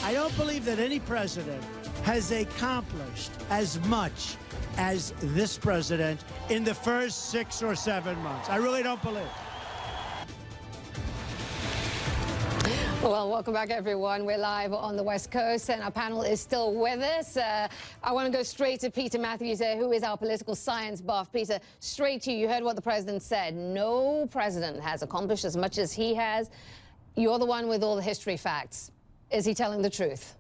I don't believe that any president has accomplished as much as this president in the first 6 or 7 months. I really don't believe. Well, welcome back, everyone. We're live on the West Coast, and our panel is still with us. I want to go straight to Peter Matthews, who is our political science buff. Peter, straight to you. You heard what the president said. No president has accomplished as much as he has. You're the one with all the history facts. Is he telling the truth?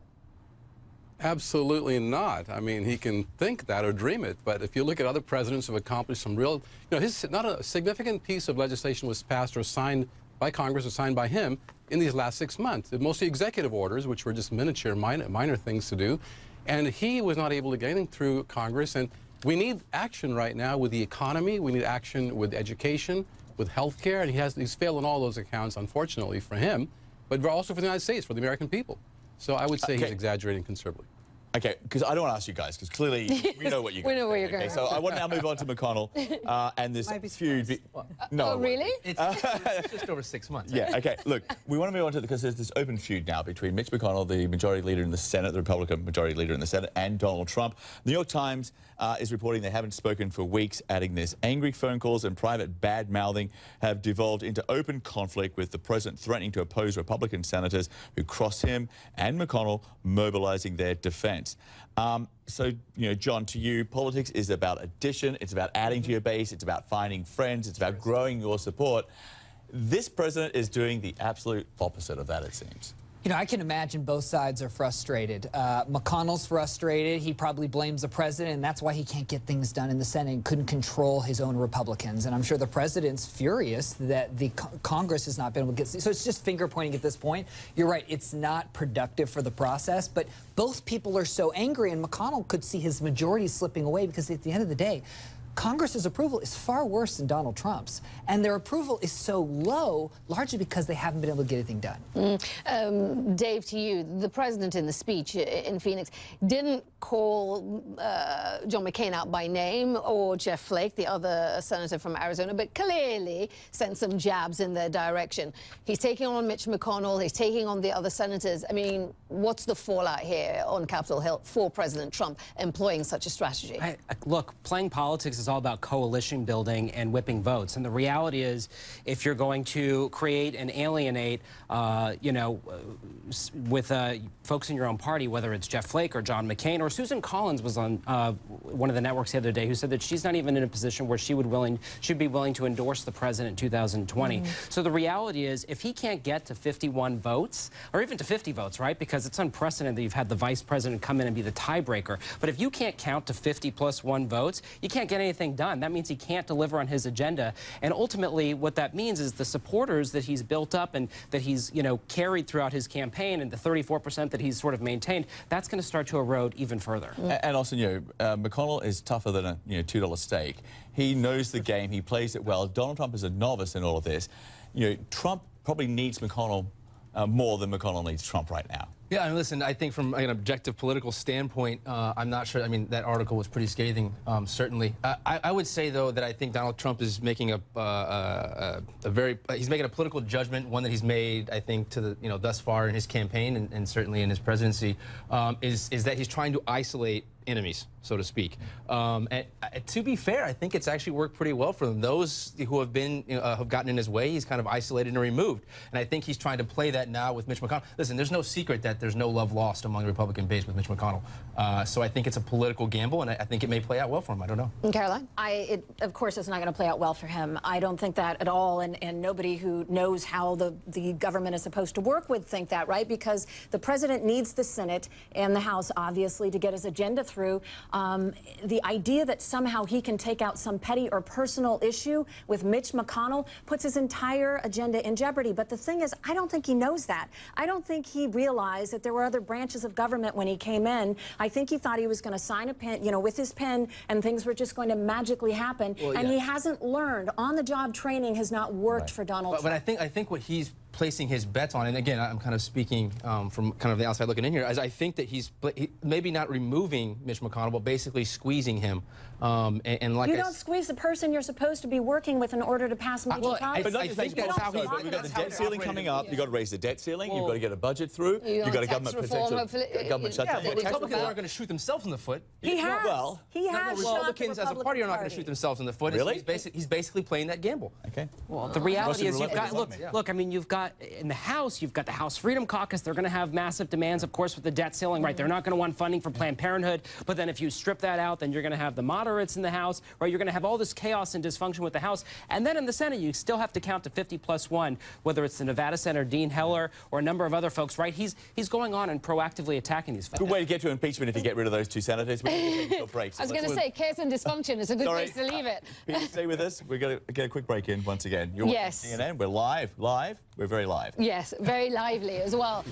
Absolutely not. I mean, he can think that or dream it, but if you look at other presidents who have accomplished some real, not a significant piece of legislation was passed or signed by Congress or signed by him in these last 6 months. Mostly executive orders, which were just miniature, minor things to do, and he was not able to get anything through Congress. And we need action right now with the economy. We need action with education, with health care, and he's failed on all those accounts, unfortunately, for him, but also for the United States, for the American people. So I would say he's exaggerating considerably. Okay, because I don't want to ask you guys, because clearly we know what you're going to say. We know where you're going. So I want to now move on to McConnell and this feud. No, oh, really? It's just over 6 months. Yeah, okay. Look, we want to move on to because there's this open feud now between Mitch McConnell, the majority leader in the Senate, the Republican majority leader in the Senate, and Donald Trump. The New York Times is reporting they haven't spoken for weeks, adding this. Angry phone calls and private bad-mouthing have devolved into open conflict, with the president threatening to oppose Republican senators who cross him, and McConnell mobilizing their defense. So, John, to you, politics is about addition, it's about adding to your base, it's about finding friends, it's about growing your support. This president is doing the absolute opposite of that, it seems. I can imagine both sides are frustrated. McConnell's frustrated. He probably blames the president, and that's why he can't get things done in the Senate and couldn't control his own Republicans. And I'm sure the president's furious that the Congress has not been able to get... So it's just finger-pointing at this point. You're right, it's not productive for the process, but both people are so angry, and McConnell could see his majority slipping away because at the end of the day, Congress's approval is far worse than Donald Trump's, and their approval is so low largely because they haven't been able to get anything done. Dave, to you, the president in the speech in Phoenix didn't call John McCain out by name or Jeff Flake, the other senator from Arizona, but clearly sent some jabs in their direction. He's taking on Mitch McConnell, he's taking on the other senators. I mean, what's the fallout here on Capitol Hill for President Trump employing such a strategy? Look, playing politics is all about coalition building and whipping votes. And the reality is, if you're going to create and alienate, with folks in your own party, whether it's Jeff Flake or John McCain, or Susan Collins was on one of the networks the other day who said that she's not even in a position where she'd be willing to endorse the president in 2020. So the reality is, if he can't get to 51 votes, or even to 50 votes, right? Because it's unprecedented that you've had the vice president come in and be the tiebreaker. But if you can't count to 50 plus 1 votes, you can't get anything done. That means he can't deliver on his agenda. And ultimately, what that means is the supporters that he's built up and that he's, carried throughout his campaign, and the 34% that he's sort of maintained, that's going to start to erode even further. And also, McConnell is tougher than a $2 steak. He knows the game. He plays it well. Donald Trump is a novice in all of this. Trump probably needs McConnell more than McConnell needs Trump right now. Yeah, and listen, I think from an objective political standpoint, I'm not sure. I mean, that article was pretty scathing, certainly. I would say, though, that I think Donald Trump is making he's making a political judgment, one that he's made, I think, to the thus far in his campaign and certainly in his presidency, is that he's trying to isolate enemies, so to speak. And to be fair, I think it's actually worked pretty well for them. Those who have been have gotten in his way, he's kind of isolated and removed. And I think he's trying to play that now with Mitch McConnell. Listen, there's no secret that there's no love lost among the Republican base with Mitch McConnell. So I think it's a political gamble, and I think it may play out well for him. I don't know. Caroline? It, of course, it's not going to play out well for him. I don't think that at all, and nobody who knows how the government is supposed to work would think that, right? Because the president needs the Senate and the House, obviously, to get his agenda through. The idea that somehow he can take out some petty or personal issue with Mitch McConnell puts his entire agenda in jeopardy. But the thing is, I don't think he knows that. I don't think he realized that there were other branches of government when he came in. I think he thought he was going to sign a pen, with his pen, and things were just going to magically happen. Well, and he hasn't learned. On-the-job training has not worked for Donald Trump. But I think what he's placing his bets on, and again, I'm kind of speaking from kind of the outside looking in here, as I think that he's maybe not removing Mitch McConnell, but basically squeezing him. And like you don't squeeze the person you're supposed to be working with in order to pass major policies. But I think that's how he's. We've got the debt ceiling coming up. You've got to raise the debt ceiling. You've got to get a budget through. You've got a government shutdown. The Republicans aren't going to shoot themselves in the foot. He has. Well, he has. The Republicans as a party are not going to shoot themselves in the foot. Really? He's basically playing that gamble. Okay. Well, the reality is, Russian roulette with look. I mean, you've got in the House, you've got the House Freedom Caucus. They're going to have massive demands, of course, with the debt ceiling, right? They're not going to want funding for Planned Parenthood. But then if you strip that out, then you're going to have the moderates in the House, right? You're going to have all this chaos and dysfunction with the House. And then in the Senate, you still have to count to 50+1, whether it's the Nevada Senator Dean Heller or a number of other folks, right? He's going on and proactively attacking these folks. Good way to get to impeachment if you get rid of those two senators. We're going to break. I was going to say, chaos and dysfunction is a good place to leave it. Peter, stay with us. We're going to get a quick break in once again. You're watching CNN. We're live. We're very live. Yes, very lively as well.